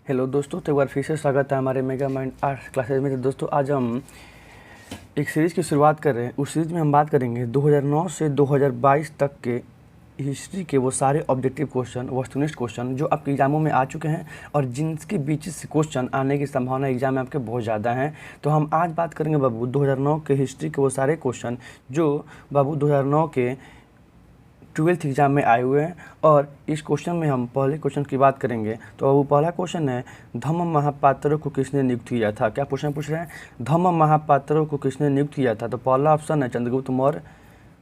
Hello दोस्तों, तो एक बार फिर से स्वागत है हमारे मेगा माइंड आर्ट्स क्लासेज में। तो दोस्तों आज हम एक सीरीज़ की शुरुआत कर रहे हैं। उस सीरीज़ में हम बात करेंगे 2009 से 2022 तक के हिस्ट्री के वो सारे ऑब्जेक्टिव क्वेश्चन, वस्तुनिष्ठ क्वेश्चन जो आपके एग्जामों में आ चुके हैं और जिनके बीच से क्वेश्चन आने की संभावना एग्जाम में आपके बहुत ज़्यादा हैं। तो हम आज बात करेंगे बाबू 2009 के हिस्ट्री के वो सारे क्वेश्चन जो बाबू 2009 के 12th एग्जाम में आए हुए हैं। और इस क्वेश्चन में हम पहले क्वेश्चन की बात करेंगे। तो वो पहला क्वेश्चन है, धम्म महापात्रों को किसने नियुक्त किया था। क्या क्वेश्चन पूछ रहे हैं, धम्म महापात्रों को किसने नियुक्त किया था। तो पहला ऑप्शन है चंद्रगुप्त मौर्य,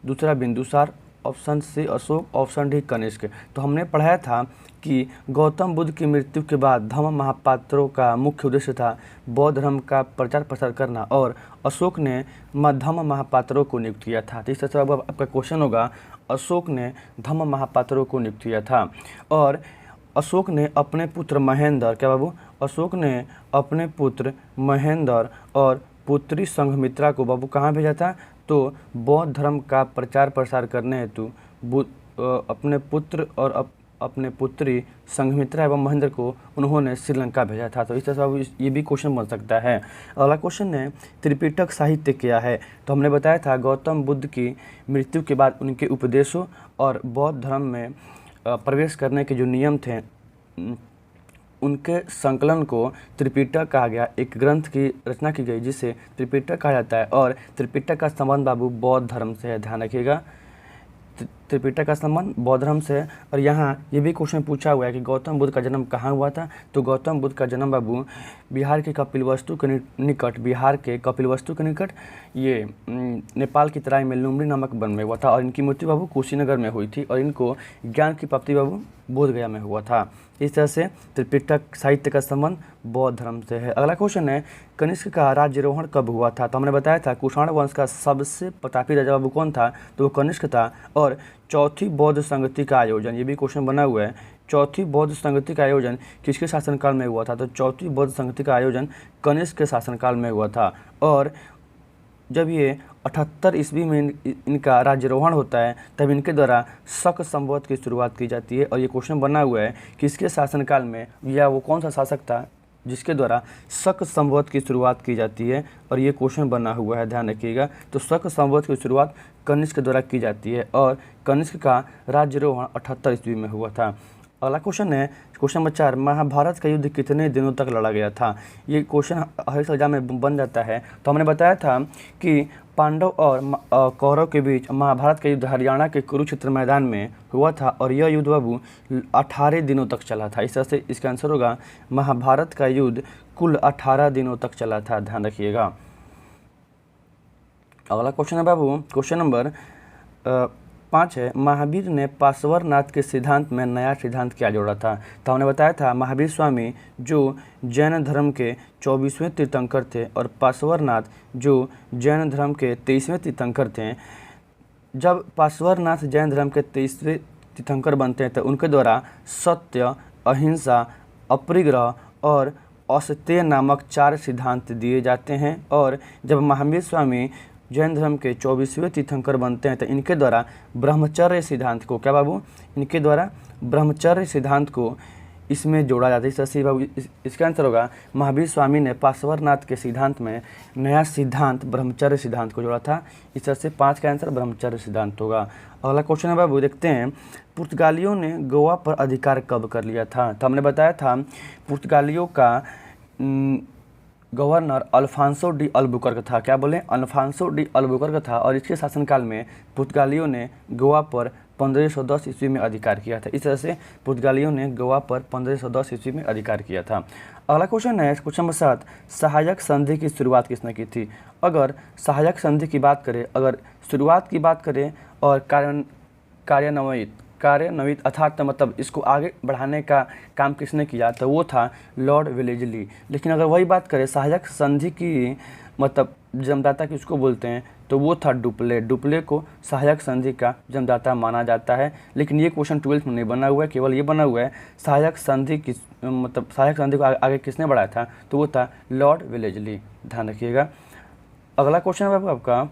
दूसरा Bindusar, option C Ashoka, option D Kanishka. तो हमने पढ़ाया था कि गौतम बुद्ध की मृत्यु के बाद धम्म महापात्रों का मुख्य उद्देश्य था बौद्ध धर्म का प्रचार प्रसार करना और अशोक ने धम्म महापात्रों को नियुक्त किया था। तो इस तरह से अब आपका क्वेश्चन होगा, अशोक ने धम्म महापात्रों को नियुक्त किया था। और अशोक ने अपने पुत्र महेंद्र, क्या बाबू, अशोक ने अपने पुत्र महेंद्र और पुत्री संघमित्रा को बाबू कहाँ भेजा था, तो बौद्ध धर्म का प्रचार प्रसार करने हेतु अपने पुत्र और अपने पुत्री संघमित्रा एवं महेंद्र को उन्होंने श्रीलंका भेजा था। तो इस तरह से ये भी क्वेश्चन बन सकता है। अगला क्वेश्चन है, त्रिपिटक साहित्य क्या है। तो हमने बताया था गौतम बुद्ध की मृत्यु के बाद उनके उपदेशों और बौद्ध धर्म में प्रवेश करने के जो नियम थे उनके संकलन को त्रिपिटक कहा गया। एक ग्रंथ की रचना की गई जिसे त्रिपिटक कहा जाता है। और त्रिपिटक का संबंध बाबू बौद्ध धर्म से है, ध्यान रखिएगा, त्रिपिटक का संबंध बौद्ध धर्म से है। और यहाँ ये भी क्वेश्चन पूछा हुआ है कि गौतम बुद्ध का जन्म कहाँ हुआ था। तो गौतम बुद्ध का जन्म बाबू बिहार के कपिलवस्तु के निकट ये नेपाल की तराई में लुम्बिनी नामक वन में हुआ था। और इनकी मृत्यु बाबू कुशीनगर में हुई थी और इनको ज्ञान की प्राप्ति बाबू बोधगया में हुआ था। इस तरह से त्रिपिटक साहित्य का संबंध बौद्ध धर्म से है। अगला क्वेश्चन है, कनिष्क का राज्यारोहण कब हुआ था। तो हमने बताया था कुषाण वंश का सबसे प्रतापी राजा बाबू कौन था, तो वो कनिष्क था। और चौथी बौद्ध संगति का आयोजन, ये भी क्वेश्चन बना हुआ है, चौथी बौद्ध संगति का आयोजन किसके शासनकाल में हुआ था। तो चौथी बौद्ध संगति का आयोजन कनिष्क के शासनकाल में हुआ था। और जब ये 78 ईस्वी में इनका राज्यारोहण होता है तब इनके द्वारा शक संवत की शुरुआत की जाती है। और ये क्वेश्चन बना हुआ है किसके शासनकाल में, या वो कौन सा शासक था जिसके द्वारा शक संवत की शुरुआत की जाती है। और ये क्वेश्चन बना हुआ है, ध्यान रखिएगा। तो शक संवत की शुरुआत कनिष्क द्वारा की जाती है और कनिष्क का राज्यारोहण 78 ईस्वी में हुआ था। अगला क्वेश्चन है, क्वेश्चन नंबर 4, महाभारत का युद्ध कितने दिनों तक लड़ा गया था। ये क्वेश्चन हर एग्जाम में बन जाता है। तो हमने बताया था कि पांडव और कौरव के बीच महाभारत का युद्ध हरियाणा के कुरुक्षेत्र मैदान में हुआ था और यह युद्ध बाबू 18 दिनों तक चला था। इस तरह से इसका आंसर होगा, महाभारत का युद्ध कुल 18 दिनों तक चला था, ध्यान रखिएगा। अगला क्वेश्चन है बाबू, क्वेश्चन नंबर 5 है, महावीर ने पार्श्वनाथ के सिद्धांत में नया सिद्धांत क्या जोड़ा था। तो हमने बताया था महावीर स्वामी जो जैन धर्म के 24वें तीर्थंकर थे और पार्श्वनाथ जो जैन धर्म के 23वें तीर्थंकर थे। जब पार्श्वनाथ जैन धर्म के 23वें तीर्थंकर बनते हैं तो उनके द्वारा सत्य, अहिंसा, अपरिग्रह और अस्तेय नामक 4 सिद्धांत दिए जाते हैं। और जब महावीर स्वामी जैन धर्म के 24वें तीर्थंकर बनते हैं तो इनके द्वारा ब्रह्मचर्य सिद्धांत को, क्या बाबू, इनके द्वारा ब्रह्मचर्य सिद्धांत को इसमें जोड़ा जाता है। इस तरह से बाबू इसका आंसर होगा, महावीर स्वामी ने पार्श्वनाथ के सिद्धांत में नया सिद्धांत ब्रह्मचर्य सिद्धांत को जोड़ा था। इस तरह से 5 का आंसर ब्रह्मचर्य सिद्धांत होगा। अगला क्वेश्चन है बाबू, देखते हैं, पुर्तगालियों ने गोवा पर अधिकार कब कर लिया था। तो हमने बताया था पुर्तगालियों का गवर्नर अल्फांसो डी अल्बुकर्क था। क्या बोले, अल्फांसो डी अल्बुकर्क था। और इसके शासनकाल में पुर्तगालियों ने गोवा पर 1510 ईस्वी में अधिकार किया था। इस तरह से पुर्तगालियों ने गोवा पर 1510 ईस्वी में अधिकार किया था। अगला क्वेश्चन है, क्वेश्चन नंबर 7, सहायक संधि की शुरुआत किसने की थी। अगर सहायक संधि की बात करें, अगर शुरुआत की बात करें और कार्यान्वित अर्थात मतलब इसको आगे बढ़ाने का काम किसने किया, तो वो था लॉर्ड वेलेस्ली। लेकिन अगर वही बात करें सहायक संधि की मतलब जन्मदाता किसको बोलते हैं, तो वो था डुप्ले। डुप्ले को सहायक संधि का जन्मदाता माना जाता है। लेकिन ये क्वेश्चन 12th में नहीं बना हुआ है, केवल ये बना हुआ है सहायक संधि की मतलब सहायक संधि को आगे किसने बढ़ाया था, तो वो था लॉर्ड वेलेस्ली, ध्यान रखिएगा। अगला क्वेश्चन है आपका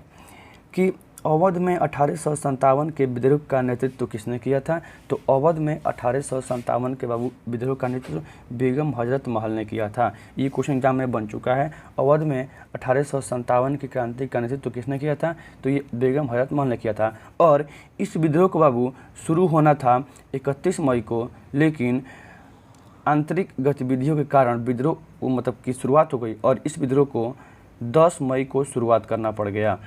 कि अवध में 1857 के विद्रोह का नेतृत्व किसने किया था? तो अवध में 1857 के बाबू विद्रोह का नेतृत्व बेगम हजरत महल ने किया था। ये क्वेश्चन एग्जाम में बन चुका है। अवध में 1857 की क्रांति का नेतृत्व किसने किया था? तो ये बेगम हजरत महल ने किया था। और इस विद्रोह को बाबू शुरू होना था 31 मई को, लेकिन आंतरिक गतिविधियों के कारण विद्रोह मतलब की शुरुआत हो गई और इस विद्रोह को 10 मई को शुरुआत करना पड़ गया।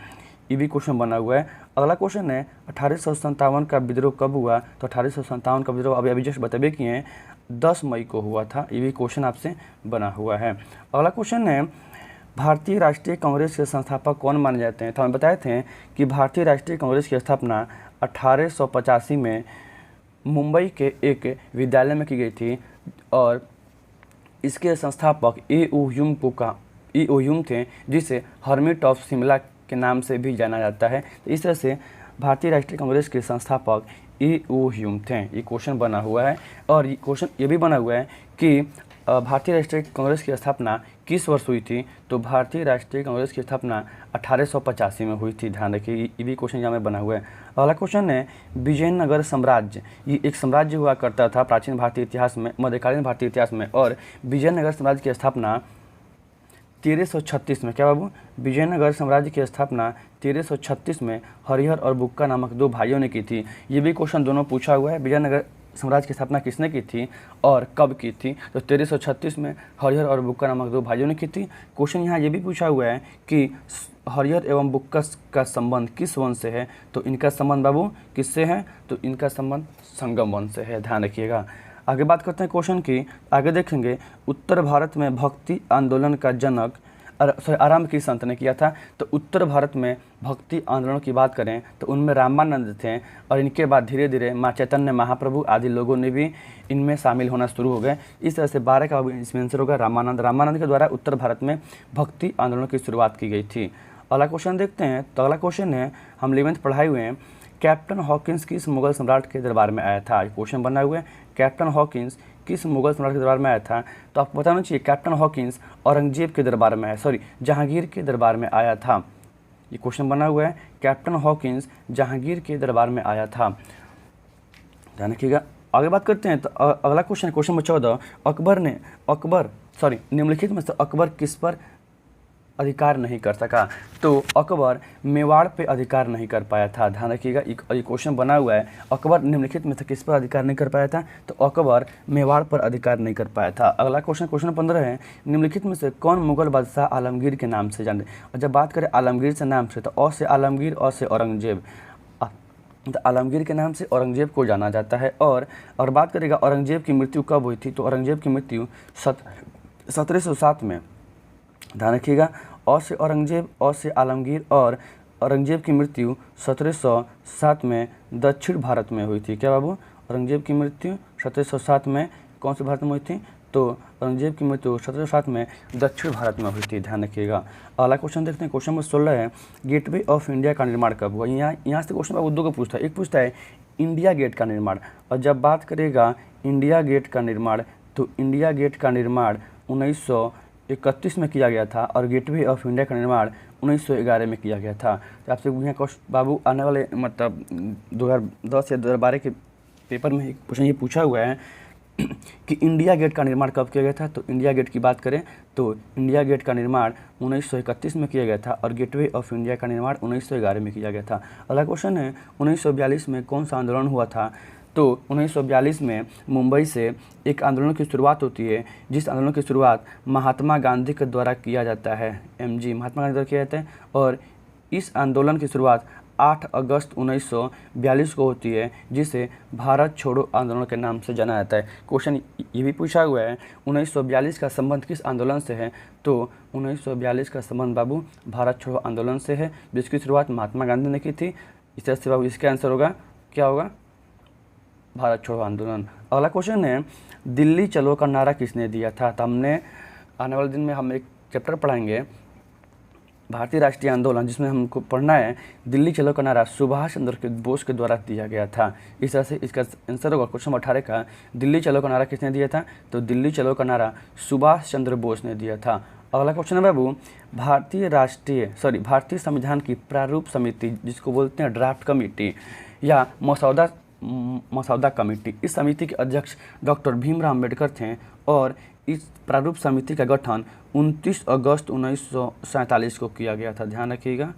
ये भी क्वेश्चन बना हुआ है। अगला क्वेश्चन है 1857 का विद्रोह कब हुआ? तो 1857 का विद्रोह अभी जस्ट बतबे किए हैं 10 मई को हुआ था। ये भी क्वेश्चन आपसे बना हुआ है। अगला क्वेश्चन है भारतीय राष्ट्रीय कांग्रेस के संस्थापक कौन माने जाते हैं? तो हम बताए थे कि भारतीय राष्ट्रीय कांग्रेस की स्थापना 1885 में मुंबई के एक विद्यालय में की गई थी और इसके संस्थापक ए.ओ. ह्यूम थे, जिसे हर्मिट ऑफ शिमला के नाम से भी जाना जाता है। तो इस तरह से भारतीय राष्ट्रीय कांग्रेस के संस्थापक ए.ओ. ह्यूम थे। ये क्वेश्चन बना हुआ है। और ये क्वेश्चन ये भी बना हुआ है कि भारतीय राष्ट्रीय कांग्रेस की स्थापना किस वर्ष हुई थी? तो भारतीय राष्ट्रीय कांग्रेस की स्थापना 1885 में हुई थी। ध्यान रखिए, ये भी क्वेश्चन यहाँ में बना हुआ है। अगला क्वेश्चन है विजयनगर साम्राज्य। ये एक साम्राज्य हुआ करता था प्राचीन भारतीय इतिहास में, मध्यकालीन भारतीय इतिहास में, और विजयनगर साम्राज्य की स्थापना 1336 में। क्या बाबू? विजयनगर साम्राज्य की स्थापना 1336 में हरिहर और बुक्का नामक दो भाइयों ने की थी। ये भी क्वेश्चन दोनों पूछा हुआ है। विजयनगर साम्राज्य की स्थापना किसने की थी और कब की थी? तो 1336 में हरिहर और बुक्का नामक दो भाइयों ने की थी। क्वेश्चन यहाँ ये भी पूछा हुआ है कि हरिहर एवं बुक्का का संबंध किस वंश से है? तो इनका संबंध बाबू किससे है? तो इनका संबंध संगम वंश से है। ध्यान रखिएगा। आगे बात करते हैं क्वेश्चन की। आगे देखेंगे उत्तर भारत में भक्ति आंदोलन का जनक आरंभ किस संत ने किया था? तो उत्तर भारत में भक्ति आंदोलन की बात करें तो उनमें रामानंद थे और इनके बाद धीरे धीरे माँ चैतन्य महाप्रभु आदि लोगों ने भी इनमें शामिल होना शुरू हो गए। इस तरह से 12 का इसमें आंसर होगा रामानंद के द्वारा उत्तर भारत में भक्ति आंदोलन की शुरुआत की गई थी। अगला क्वेश्चन देखते हैं। तो अगला क्वेश्चन है, हम 11th पढ़ाए हुए हैं, कैप्टन हॉकिंस किस मुगल सम्राट के दरबार में आया था? क्वेश्चन बना हुआ है, कैप्टन हॉकिंस किस मुगल सम्राट के दरबार में आया था? तो आपको बताना चाहिए कैप्टन हॉकिंस औरंगजेब के दरबार में जहांगीर के दरबार में आया था। ये क्वेश्चन बना हुआ है, कैप्टन हॉकिंस जहांगीर के दरबार में आया था। ध्यान रखिएगा। आगे बात करते हैं। तो अगला क्वेश्चन नंबर 14, निम्नलिखित में से अकबर किस पर अधिकार नहीं कर सका? तो अकबर मेवाड़ पे अधिकार नहीं कर पाया था। ध्यान रखिएगा, ये क्वेश्चन बना हुआ है, अकबर निम्नलिखित में से किस पर अधिकार नहीं कर पाया था? तो अकबर मेवाड़ पर अधिकार नहीं कर पाया था। अगला क्वेश्चन 15 है, निम्नलिखित में से कौन मुगल बादशाह आलमगीर के नाम से जाने? और जब बात करें आलमगीर से नाम से, तो अ से आलमगीर, अ से औरंगजेब, तो आलमगीर के नाम से औरंगजेब को जाना जाता है। और बात करेगा औरंगजेब की मृत्यु कब हुई थी? तो औरंगजेब की मृत्यु 1707 में। ध्यान रखिएगा, अ से औरंगजेब, अ से आलमगीर, और औरंगजेब की मृत्यु 1707 में दक्षिण भारत में हुई थी। क्या बाबू? औरंगजेब की मृत्यु 1707 में कौन से भारत में हुई थी? तो औरंगजेब की मृत्यु 1707 में दक्षिण भारत में हुई थी। ध्यान रखिएगा। अगला क्वेश्चन देखते हैं। क्वेश्चन नंबर 16 है, गेटवे ऑफ इंडिया का निर्माण कब हुआ? यहाँ से क्वेश्चन बाबू दो को पूछता है। एक पूछता है इंडिया गेट का निर्माण, और जब बात करेगा इंडिया गेट का निर्माण, तो इंडिया गेट का निर्माण 1931 में किया गया था और गेटवे ऑफ इंडिया का निर्माण 1911 में किया गया था। तो आपसे यहाँ बाबू आने वाले मतलब 2010 या 2012 के पेपर में क्वेश्चन ये पूछा हुआ है कि इंडिया गेट का निर्माण कब किया गया था? तो इंडिया गेट की बात करें तो इंडिया गेट का निर्माण 1931 में किया गया था और गेटवे ऑफ इंडिया का निर्माण 1911 में किया गया था। अगला क्वेश्चन है, 1942 में कौन सा आंदोलन हुआ था? तो 1942 में मुंबई से एक आंदोलन की शुरुआत होती है, जिस आंदोलन की शुरुआत महात्मा गांधी के द्वारा किया जाता है। महात्मा गांधी द्वारा किया जाता है और इस आंदोलन की शुरुआत 8 अगस्त 1942 को होती है, जिसे भारत छोड़ो आंदोलन के नाम से जाना जाता है। क्वेश्चन ये भी पूछा हुआ है 1942 का संबंध किस आंदोलन से है? तो 1942 का संबंध बाबू भारत छोड़ो आंदोलन से है, जिसकी शुरुआत महात्मा गांधी ने की थी। इस तरह से बाबू इसका आंसर होगा, क्या होगा? भारत छोड़ो आंदोलन। अगला क्वेश्चन है, दिल्ली चलो का नारा किसने दिया था? तो हमने आने वाले दिन में हम एक चैप्टर पढ़ाएंगे भारतीय राष्ट्रीय आंदोलन, जिसमें हमको पढ़ना है दिल्ली चलो का नारा सुभाष चंद्र बोस के द्वारा दिया गया था। इस तरह से इसका आंसर होगा क्वेश्चन 18 का, दिल्ली चलो का नारा किसने दिया था? तो दिल्ली चलो का नारा सुभाष चंद्र बोस ने दिया था। अगला क्वेश्चन है बाबू, भारतीय संविधान की प्रारूप समिति, जिसको बोलते हैं ड्राफ्ट कमेटी या मसौदा कमेटी, इस समिति के अध्यक्ष डॉक्टर भीमराव अम्बेडकर थे और इस प्रारूप समिति का गठन 29 अगस्त 1947 को किया गया था। ध्यान रखिएगा,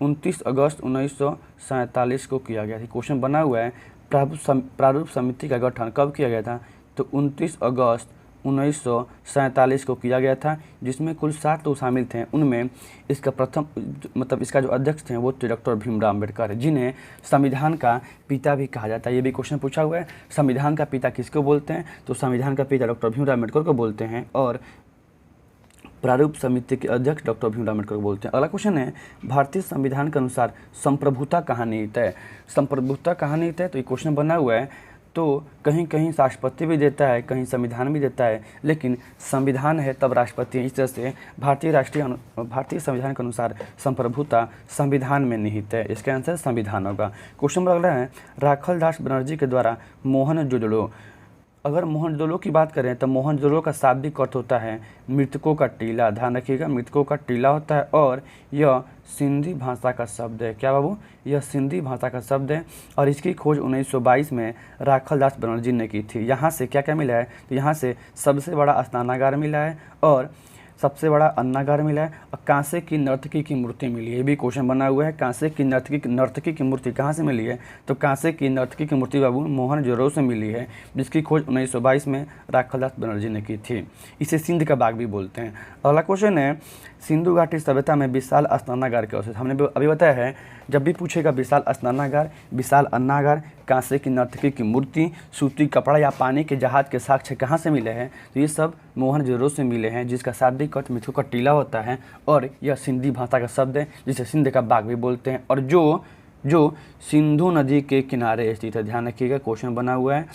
29 अगस्त 1947 को किया गया था। क्वेश्चन बना हुआ है प्रारूप समिति का गठन कब किया गया था, तो 29 अगस्त 1947 को किया गया था, जिसमें कुल 7 लोग शामिल थे। उनमें इसका जो अध्यक्ष थे वो डॉक्टर भीमराव अम्बेडकर, जिन्हें संविधान का पिता भी कहा जाता है। ये भी क्वेश्चन पूछा हुआ है, संविधान का पिता किसको बोलते हैं, तो संविधान का पिता डॉक्टर भीमराव अम्बेडकर को बोलते हैं और प्रारूप समिति के अध्यक्ष डॉक्टर भीमराव अम्बेडकर को बोलते हैं। अगला क्वेश्चन है, भारतीय संविधान के अनुसार संप्रभुता कहाँ निहित है। संप्रभुता कहाँ निहित है, तो ये क्वेश्चन बना हुआ है। तो कहीं कहीं राष्ट्रपति भी देता है, कहीं संविधान भी देता है, लेकिन संविधान है तब राष्ट्रपति है। इस तरह से भारतीय संविधान के अनुसार संप्रभुता संविधान में निहित है। इसका आंसर संविधान होगा। क्वेश्चन नंबर अगला है, राखल दास बनर्जी के द्वारा मोहनजोदड़ो। अगर मोहनजोदड़ो की बात करें तो मोहनजोदड़ो का शाब्दिक अर्थ होता है मृतकों का टीला। ध्यान रखिएगा, मृतकों का टीला होता है और यह सिंधी भाषा का शब्द है। क्या बाबू, यह सिंधी भाषा का शब्द है और इसकी खोज 1922 में राखल दास बनर्जी ने की थी। यहाँ से क्या क्या मिला है, तो यहाँ से सबसे बड़ा स्नानागार मिला है और सबसे बड़ा अन्नागार मिला है और कांसे की नर्तकी की मूर्ति मिली है। ये भी क्वेश्चन बना हुआ है, कांसे की नर्तकी की मूर्ति कहाँ से मिली है, तो कांसे की नर्तकी की मूर्ति बाबू मोहनजोदड़ो से मिली है, जिसकी खोज 1922 में राखल दास बनर्जी ने की थी। इसे सिंध का बाग भी बोलते हैं। अगला क्वेश्चन है, सिंधु घाटी सभ्यता में विशाल स्नानागार के अवशेष। हमने अभी बताया है, जब भी पूछेगा विशाल स्नानागार, विशाल अन्नागार, कांसे की नर्तकी की मूर्ति, सूती कपड़ा या पानी के जहाज के साक्ष्य कहाँ से मिले हैं, तो ये सब मोहनजोदड़ो से मिले हैं, जिसका शाब्दिक अर्थ मृतकों का टीला होता है और यह सिंधी भाषा का शब्द है, जिसे सिंध का बाग भी बोलते हैं और जो सिंधु नदी के किनारे स्थित है। ध्यान रखिएगा, क्वेश्चन बना हुआ है,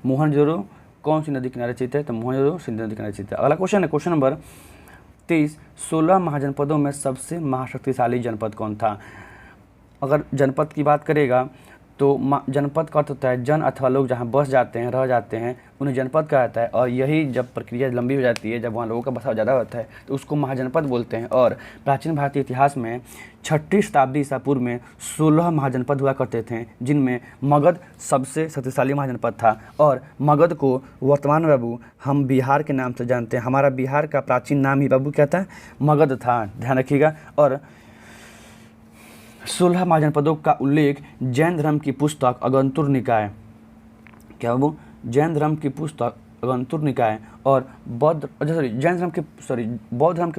मोहनजोदड़ो कौन सी नदी किनारे स्थित है, तो मोहनजोदड़ो सिंधु नदी किनारे स्थित है। अगला क्वेश्चन है, क्वेश्चन नंबर 23, 16 महाजनपदों में सबसे महाशक्तिशाली जनपद कौन था। अगर जनपद की बात करेगा तो जनपद का अर्थ होता है जन अथवा लोग जहाँ बस जाते हैं, रह जाते हैं, उन्हें जनपद कहा जाता है और यही जब प्रक्रिया लंबी हो जाती है, जब वहाँ लोगों का बसाव ज़्यादा होता है, तो उसको महाजनपद बोलते हैं। और प्राचीन भारतीय इतिहास में 6ठी शताब्दी ईसा पूर्व में 16 महाजनपद हुआ करते थे, जिनमें मगध सबसे शक्तिशाली महाजनपद था और मगध को वर्तमान बाबू हम बिहार के नाम से जानते हैं। हमारा बिहार का प्राचीन नाम ही बाबू क्या था, मगध था। ध्यान रखिएगा। और 16 महाजनपदों का उल्लेख जैन धर्म की पुस्तक अगंतुर निकाय, क्या बाबू, जैन धर्म की पुस्तक अगंतुर निकाय और बौद्ध धर्म की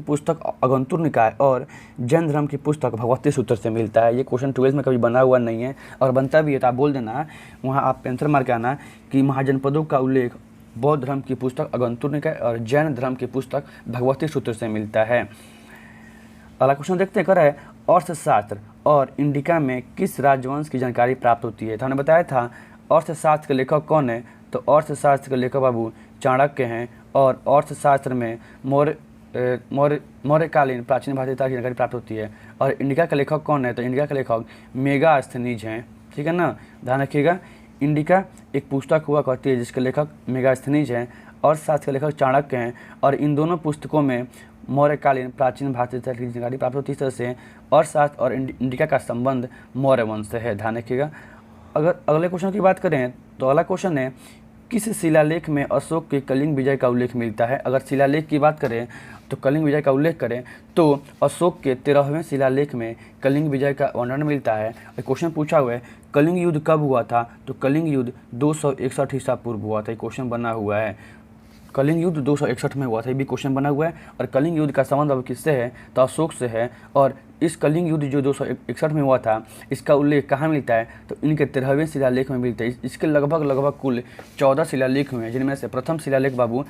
पुस्तक अगंतुर निकाय और जैन धर्म की पुस्तक भगवती सूत्र से मिलता है। ये क्वेश्चन 12 में कभी बना हुआ नहीं है और बनता भी है तो आप बोल देना, वहाँ आप पेंसिल मार के आना कि महाजनपदों का उल्लेख बौद्ध धर्म की पुस्तक अगंतुर निकाय और जैन धर्म की पुस्तक भगवती सूत्र से मिलता है। अगला क्वेश्चन देखते हैं, कर है अर्थशास्त्र और इंडिका में किस राजवंश की जानकारी प्राप्त होती है। तो हमने बताया था अर्थशास्त्र के लेखक कौन है, तो अर्थशास्त्र के लेखक बाबू चाणक्य हैं और अर्थशास्त्र में मौर्यकालीन प्राचीन भारतीय की जानकारी प्राप्त होती है। और इंडिका के लेखक कौन है, तो इंडिका के लेखक मेगास्थनीज हैं। ठीक है ना, ध्यान रखिएगा। इंडिका एक पुस्तक हुआ करती है जिसके लेखक मेगास्थनीज हैं, अर्थशास्त्र के लेखक चाणक्य हैं और इन दोनों पुस्तकों में मौर्यकालीन प्राचीन भारतीय की जानकारी प्राप्त होती है। इस तरह से अर्थशास्त्र और इंडिका का संबंध मौर्य वंश से है। ध्यान रखिएगा। अगर अगले क्वेश्चन की बात करें तो अगला क्वेश्चन है, किस शिलालेख में अशोक के कलिंग विजय का उल्लेख मिलता है। अगर शिलालेख की बात करें तो कलिंग विजय का उल्लेख करें तो अशोक के 13वें शिलालेख में कलिंग विजय का वर्णन मिलता है। क्वेश्चन पूछा हुआ है कलिंग युद्ध कब हुआ था, तो कलिंग युद्ध 261 ईसा पूर्व हुआ था। क्वेश्चन बना हुआ है, कलिंग युद्ध 261 में हुआ था। ये भी क्वेश्चन बना हुआ है और कलिंग युद्ध का संबंध अब किससे है, तो अशोक से है। और इस कलिंग युद्ध जो 261 में हुआ था, इसका उल्लेख कहाँ मिलता है, तो इनके 13वें शिलालेख में मिलता है। इसके लगभग कुल 14 शिलालेख हुए हैं, जिनमें से प्रथम शिलालेख बाबू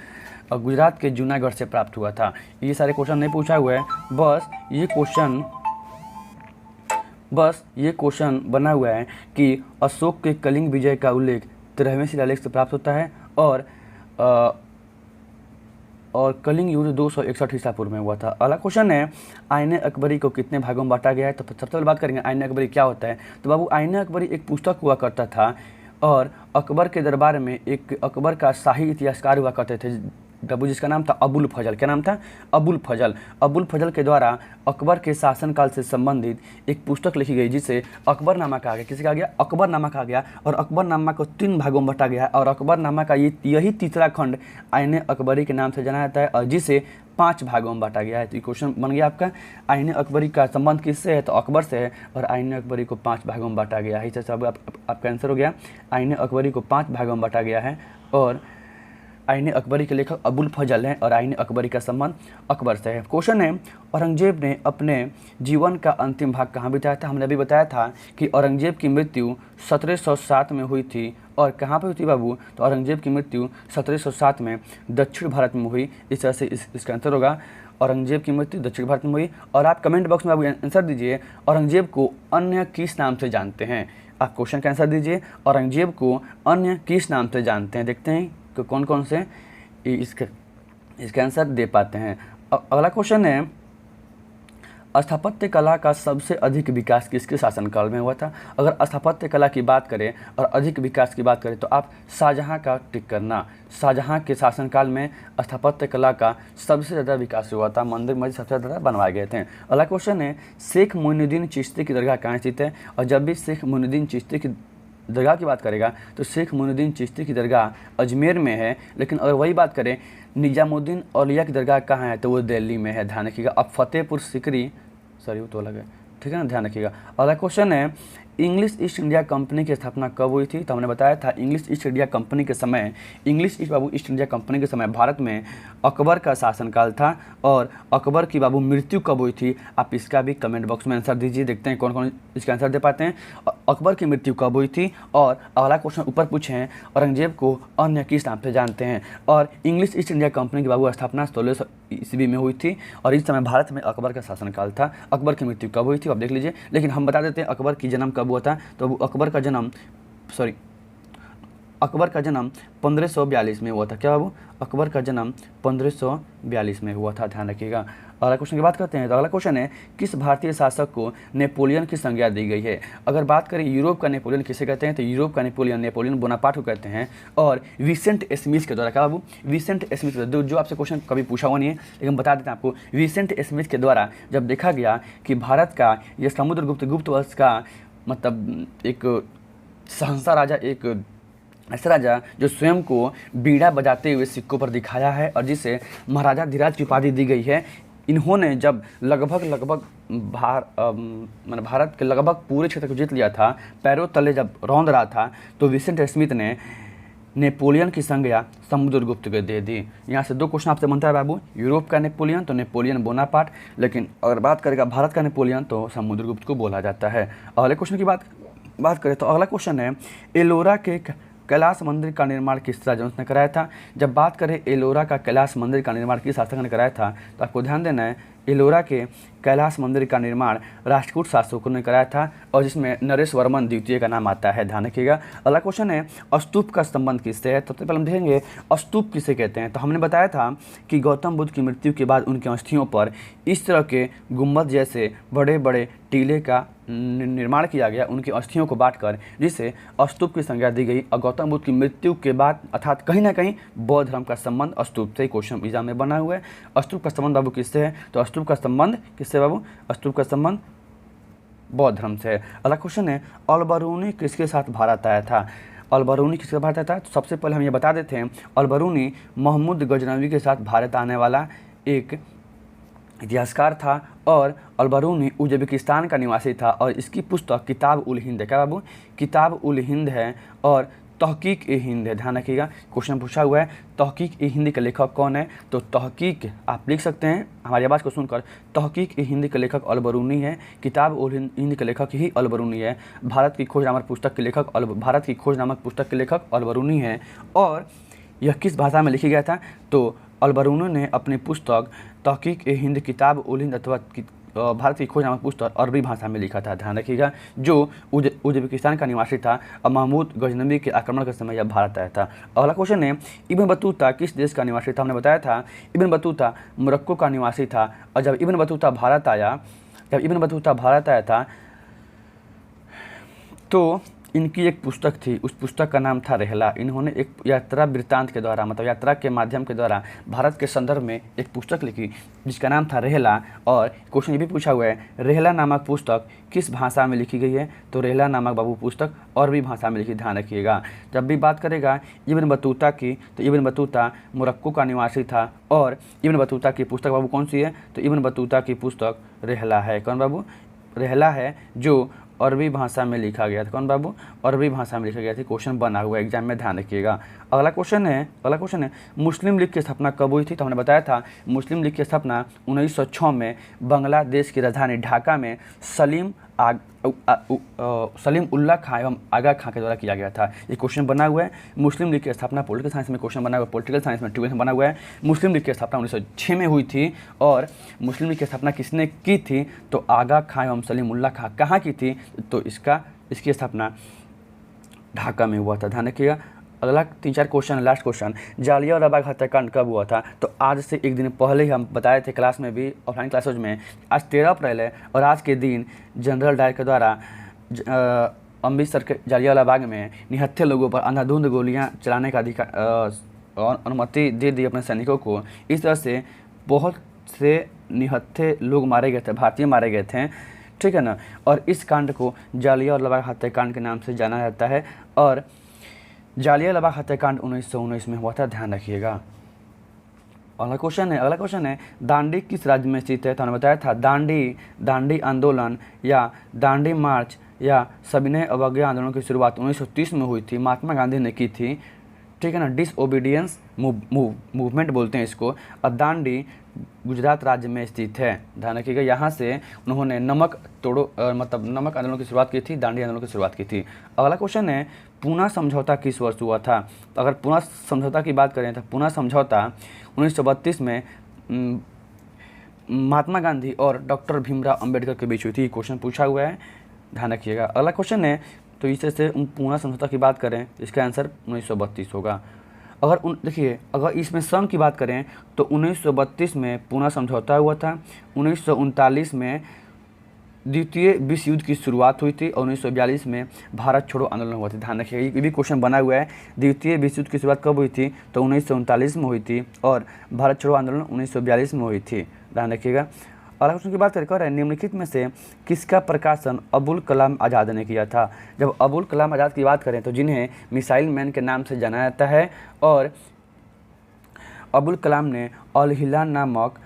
गुजरात के जूनागढ़ से प्राप्त हुआ था। ये सारे क्वेश्चन नहीं पूछा हुआ है, बस ये क्वेश्चन बना हुआ है कि अशोक के कलिंग विजय का उल्लेख 13वें शिलालेख से प्राप्त होता है और कलिंग युद्ध 261 ईसा पूर्व में हुआ था। अगला क्वेश्चन है, आईने अकबरी को कितने भागों में बांटा गया है। तो सबसे पहले बात करेंगे आईने अकबरी क्या होता है। तो बाबू आईने अकबरी एक पुस्तक हुआ करता था और अकबर के दरबार में एक अकबर का शाही इतिहासकार हुआ करते थे, बाबू जिसका नाम था अबुल फजल। क्या नाम था? अबुल फजल। अबुल फजल के द्वारा अकबर के शासनकाल से संबंधित एक पुस्तक लिखी गई जिसे अकबरनामा कहा गया। किसे कहा गया? अकबरनामा कहा गया। और अकबरनामा को 3 भागों में बांटा गया और अकबरनामा का यही तीसरा खंड आईने अकबरी के नाम से जाना जाता है और जिसे 5 भागों में बांटा गया है। तो ये क्वेश्चन बन गया आपका, आईने अकबरी का संबंध किससे है? तो अकबर से है और आईने अकबरी को 5 भागों में बांटा गया है। इस सब आपका आंसर हो गया, आईने अकबरी को 5 भागों में बांटा गया है और आईने अकबरी के लेखक अबुल फजल हैं और आईने अकबरी का संबंध अकबर से है। क्वेश्चन है, औरंगजेब ने अपने जीवन का अंतिम भाग कहाँ बिताया था? हमने अभी बताया था कि औरंगजेब की मृत्यु 1707 में हुई थी और कहाँ पर हुई थी बाबू? तो औरंगजेब की मृत्यु 1707 में दक्षिण भारत में हुई। इस तरह से इसका आंसर होगा, औरंगजेब की मृत्यु दक्षिण भारत में हुई। और आप कमेंट बॉक्स में बाबू आंसर दीजिए, औरंगजेब को अन्य किस नाम से जानते हैं? आप क्वेश्चन का आंसर दीजिए, औरंगजेब को अन्य किस नाम से जानते हैं? देखते हैं कि कौन कौन से इसका आंसर दे पाते हैं। अगला क्वेश्चन है, स्थापत्य कला का सबसे अधिक विकास किसके शासनकाल में हुआ था? अगर स्थापत्य कला की बात करें और अधिक विकास की बात करें तो आप शाहजहां का टिक करना। शाहजहां के शासनकाल में स्थापत्य कला का सबसे ज़्यादा विकास हुआ था, मंदिर मस्जिद सबसे ज़्यादा बनवाए गए थे। अगला क्वेश्चन है, शेख मोइनुद्दीन चिश्ती की दरगाह कहाँ स्थित है? और जब भी शेख मोइनुद्दीन चिश्ती की दरगाह की बात करेगा तो शेख मोइनुद्दीन चिश्ती की दरगाह अजमेर में है, लेकिन अगर वही बात करें निजामुद्दीन औलिया की दरगाह कहाँ है तो वो दिल्ली में है, ध्यान रखिएगा। अब फतेहपुर सिकरी, सॉरी वो तो अलग है, ठीक है ना, ध्यान रखिएगा। अगला क्वेश्चन है, इंग्लिश ईस्ट इंडिया कंपनी की स्थापना कब हुई थी? तो हमने बताया था इंग्लिश ईस्ट इंडिया कंपनी के समय, इंग्लिश ईस्ट इंडिया कंपनी के समय भारत में अकबर का शासनकाल था और अकबर की बाबू मृत्यु कब हुई थी? आप इसका भी कमेंट बॉक्स में आंसर दीजिए, देखते हैं कौन कौन इसका आंसर दे पाते हैं। अकबर की मृत्यु कब हुई थी? और अगला क्वेश्चन ऊपर पूछे हैं, औरंगजेब को अन्य किस नाम से जानते हैं? और इंग्लिश ईस्ट इंडिया कंपनी की बाबू स्थापना 1600 ईस्वी में हुई थी और इस समय भारत में अकबर का शासनकाल था। अकबर की मृत्यु कब हुई थी आप देख लीजिए, लेकिन हम बता देते हैं अकबर की जन्म कब हुआ था। तो अकबर का जन्म 1542 में हुआ था। क्या बाबू? अकबर का जन्म 1542 में हुआ था, ध्यान रखिएगा। अगला क्वेश्चन की बात करते हैं तो अगला क्वेश्चन है, किस भारतीय शासक को नेपोलियन की संज्ञा दी गई है? अगर बात करें यूरोप का नेपोलियन किसे कहते हैं तो यूरोप का नेपोलियन बोनापार्ट को कहते हैं और विसेंट स्मिथ के द्वारा। क्या बाबू? विसेंट स्मिथ, जो आपसे क्वेश्चन कभी पूछा हुआ नहीं है लेकिन बता देते हैं आपको, विसेंट स्मिथ के द्वारा जब देखा गया कि भारत का यह समुद्रगुप्त वंश का मतलब एक सहंसा राजा, एक ऐसा राजा जो स्वयं को बीड़ा बजाते हुए सिक्कों पर दिखाया है और जिसे महाराजा धीराज की उपाधि दी गई है, इन्होंने जब लगभग भारत के लगभग पूरे क्षेत्र को जीत लिया था, पैरों तले जब रौंद रहा था, तो विसेंट स्मिथ ने नेपोलियन की संज्ञा समुद्रगुप्त को दे दी। यहाँ से 2 क्वेश्चन आपसे बनता है बाबू, यूरोप का नेपोलियन तो नेपोलियन बोनापार्ट, लेकिन अगर बात करेगा भारत का नेपोलियन तो समुद्रगुप्त को बोला जाता है। अगले क्वेश्चन की बात करें तो अगला क्वेश्चन है, एलोरा के कैलाश मंदिर का निर्माण किस राजवंश ने कराया था? जब बात करें एलोरा का कैलाश मंदिर का निर्माण किस शासक ने कराया था तो आपको ध्यान देना है, एलोरा के कैलाश मंदिर का निर्माण राष्ट्रकूट शासकों ने कराया था और जिसमें नरेश वर्मन द्वितीय का नाम आता है, ध्यान रखिएगा। अगला क्वेश्चन है, स्तूप का संबंध किससे है? तो सबसे पहले हम देखेंगे स्तूप किसे कहते हैं। तो हमने बताया था कि गौतम बुद्ध की मृत्यु के बाद उनकी अस्थियों पर इस तरह के गुम्बद जैसे बड़े बड़े टीले का निर्माण किया गया उनकी अस्थियों को बांटकर, जिसे स्तूप की संज्ञा दी गई। और गौतम बुद्ध की मृत्यु के बाद अर्थात कहीं ना कहीं बौद्ध धर्म का संबंध स्तूप से, क्वेश्चन एग्जाम में बना हुआ है। स्तूप का संबंध बाबू किससे है? तो स्तूप का संबंध किससे बाबू? स्तूप का संबंध बौद्ध धर्म से है। अगला क्वेश्चन है, अलबरूनी किसके साथ भारत आया था? अलबरूनी किसके साथ भारत आया था? तो सबसे पहले हम ये बता देते हैं, अलबरूनी महमूद गजनवी के साथ भारत आने वाला एक इतिहासकार था और अलबरूनी उज्बेकिस्तान का निवासी था और इसकी पुस्तक किताब उल हिंद है। क्या बाबू? किताब उल हिंद है और तहकीक ए हिंद है, ध्यान रखिएगा। क्वेश्चन पूछा हुआ है तहकीक ए हिंद के लेखक कौन है? तो तहकीक आप लिख सकते हैं हमारी आवाज़ को सुनकर, तहकीक ए हिंद के लेखक अलबरूनी है, किताब उल हिंद के लेखक ही अलबरूनी है, भारत की खोज नामक पुस्तक के लेखक अलबरूनी है। और यह किस भाषा में लिखी गया था? तो अलबरूनी ने अपनी पुस्तक तहकीक ए हिंद किताब उल हिंद अथवा भारत की खोज नामक पुस्तक अरबी भाषा में लिखा था, ध्यान रखिएगा। जो उज्बेकिस्तान का निवासी था और महमूद गजनवी के आक्रमण के समय यह भारत आया था। अगला क्वेश्चन है, इब्न बतूता किस देश का निवासी था? हमने बताया था इब्न बतूता मोरक्को का निवासी था और जब इब्न बतूता भारत आया था तो इनकी एक पुस्तक थी, उस पुस्तक का नाम था रेहला। इन्होंने एक यात्रा वृत्तांत के द्वारा, मतलब यात्रा के माध्यम के द्वारा भारत के संदर्भ में एक पुस्तक लिखी जिसका नाम था रेहला। और क्वेश्चन ये भी पूछा हुआ है, रेहला नामक पुस्तक किस भाषा में लिखी गई है? तो रेहला नामक बाबू पुस्तक अरबी भाषा में लिखी, ध्यान रखिएगा। जब भी बात करेगा इब्न बतूता की, तो इब्न बतूता मोरक्को का निवासी था और इब्न बतूता की पुस्तक बाबू कौन सी है? तो इब्न बतूता की पुस्तक रेहला है। कौन बाबू? रेहला है, जो अरबी भाषा में लिखा गया था। कौन बाबू? अरबी भाषा में लिखा गया था। क्वेश्चन बना हुआ है एग्जाम में, ध्यान रखिएगा। अगला क्वेश्चन है मुस्लिम लीग की स्थापना कब हुई थी? तो हमने बताया था मुस्लिम लीग की स्थापना 1906 में बांग्लादेश की राजधानी ढाका में सलीम उल्लाह खां एवं आगा खां के द्वारा किया गया था। ये क्वेश्चन बना हुआ है। मुस्लिम लीग की स्थापना पॉलिटिकल साइंस में क्वेश्चन बना हुआ है, पॉलिटिकल साइंस में 12th में बना हुआ है। मुस्लिम लीग की स्थापना 1906 में हुई थी और मुस्लिम लीग की स्थापना किसने की थी? तो आगा खां एवं सलीम उल्लाह खां। कहाँ की थी? तो इसकी स्थापना ढाका में हुआ था, ध्यान रखिएगा। अगला 3-4 question, last question, Jallianwala Bagh हत्याकांड कब हुआ था? तो आज से एक दिन पहले ही हम बताए थे क्लास में भी, ऑफलाइन क्लासेज में। आज 13 अप्रैल है और आज के दिन जनरल डायर के द्वारा अमृतसर के जालियांवाला बाग में निहत्थे लोगों पर अंधाधुंध गोलियां चलाने का अनुमति दे दी अपने सैनिकों को। इस तरह से बहुत से निहत्थे लोग मारे गए थे, भारतीय मारे गए थे, ठीक है ना। और इस कांड को जालियांवाला बाग हत्याकांड के नाम से जाना जाता है और जालियांवाला बाग हत्याकांड 1919 में हुआ था, ध्यान रखिएगा। अगला क्वेश्चन है दांडी किस राज्य में स्थित है? तो हमने बताया था दांडी आंदोलन या दांडी मार्च या सविनय अवज्ञा आंदोलन की शुरुआत 1930 में हुई थी, महात्मा गांधी ने की थी, ठीक है ना। डिसओबीडियंस मूवमेंट बोलते हैं इसको। और दांडी गुजरात राज्य में स्थित है, ध्यान रखिएगा। यहाँ से उन्होंने नमक आंदोलन की शुरुआत की थी, दांडी आंदोलन की शुरुआत की थी। अगला क्वेश्चन है पूना समझौता किस वर्ष हुआ था? तो अगर पूना समझौता की बात करें तो पूना समझौता 1932 में महात्मा गांधी और डॉक्टर भीमराव अंबेडकर के बीच हुई थी। क्वेश्चन पूछा हुआ है, ध्यान रखिएगा। अगला क्वेश्चन है तो इस तरह से पूना समझौता की बात करें, इसका आंसर 1932 होगा। देखिए अगर इसमें सन की बात करें तो 1932 में पूना समझौता हुआ था। 1939 में द्वितीय विश्व युद्ध की शुरुआत हुई थी और 1942 में भारत छोड़ो आंदोलन हुआ था, ध्यान रखिएगा। ये भी क्वेश्चन बना हुआ है, द्वितीय विश्व युद्ध की शुरुआत कब हुई थी? तो 1939 में हुई थी और भारत छोड़ो आंदोलन 1942 में हुई थी, ध्यान रखिएगा। अगला क्वेश्चन की बात करें निम्नलिखित में से किसका प्रकाशन अबुल कलाम आज़ाद ने किया था? जब अबुल कलाम आज़ाद की बात करें तो जिन्हें मिसाइल मैन के नाम से जाना जाता है, और अबुल कलाम ने अल हिलाल नामक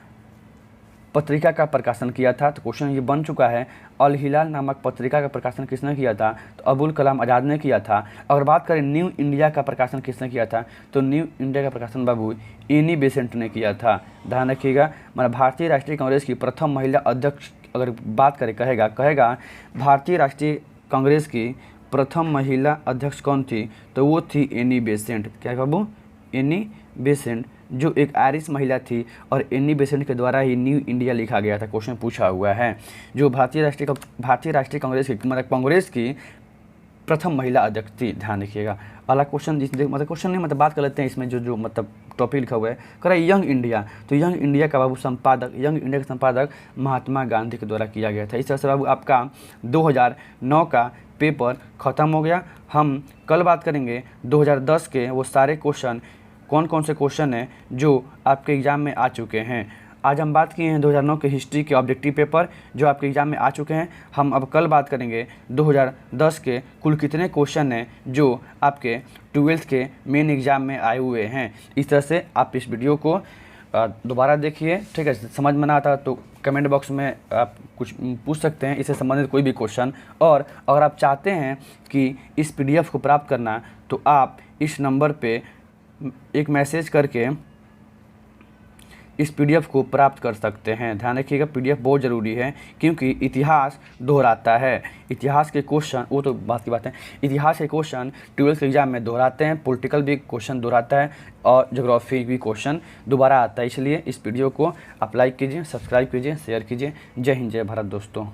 पत्रिका का प्रकाशन किया था। तो क्वेश्चन ये बन चुका है, अल हिलाल नामक पत्रिका का प्रकाशन किसने किया था? तो अबुल कलाम आज़ाद ने किया था। अगर बात करें न्यू इंडिया का प्रकाशन किसने किया था? तो न्यू इंडिया का प्रकाशन बाबू एनी बेसेंट ने किया था, ध्यान रखिएगा। मतलब भारतीय राष्ट्रीय कांग्रेस की प्रथम महिला अध्यक्ष अगर बात करें कहेगा भारतीय राष्ट्रीय कांग्रेस की प्रथम महिला अध्यक्ष कौन थी? तो वो थी एनी बेसेंट। क्या बाबू? एनी बेसेंट, जो एक आयरिश महिला थी और एनी बेसेंट के द्वारा ही न्यू इंडिया लिखा गया था। क्वेश्चन पूछा हुआ है, जो भारतीय राष्ट्रीय कांग्रेस की कांग्रेस की प्रथम महिला अध्यक्ष थी, ध्यान रखिएगा। अगला क्वेश्चन क्वेश्चन नहीं बात कर लेते हैं इसमें जो टॉपिक लिखा हुआ है, कह रहा है यंग इंडिया। तो यंग इंडिया का बाबू यंग इंडिया का संपादक महात्मा गांधी के द्वारा किया गया था। इस तरह से बाबू आपका 2009 का पेपर ख़त्म हो गया। हम कल बात करेंगे 2010 के वो सारे क्वेश्चन, कौन से क्वेश्चन हैं जो आपके एग्ज़ाम में आ चुके हैं। आज हम बात किए हैं 2009 के हिस्ट्री के ऑब्जेक्टिव पेपर जो आपके एग्ज़ाम में आ चुके हैं। हम अब कल बात करेंगे 2010 के कुल कितने क्वेश्चन हैं जो आपके 12th के मेन एग्ज़ाम में आए हुए हैं। इस तरह से आप इस वीडियो को दोबारा देखिए, ठीक है। समझ में ना आता तो कमेंट बॉक्स में आप कुछ पूछ सकते हैं इससे संबंधित कोई भी क्वेश्चन। और अगर आप चाहते हैं कि इस PDF को प्राप्त करना तो आप इस नंबर पे एक मैसेज करके इस PDF को प्राप्त कर सकते हैं। ध्यान रखिएगा, PDF बहुत ज़रूरी है क्योंकि इतिहास दोहराता है। इतिहास के क्वेश्चन, वो तो बात की बात है, इतिहास के क्वेश्चन 12th के एग्जाम में दोहराते हैं, पॉलिटिकल भी क्वेश्चन दोहराता है और ज्योग्राफी भी क्वेश्चन दोबारा आता है। इसलिए इस वीडियो को आप लाइक कीजिए, सब्सक्राइब कीजिए, शेयर कीजिए। जय हिंद, जय भारत दोस्तों।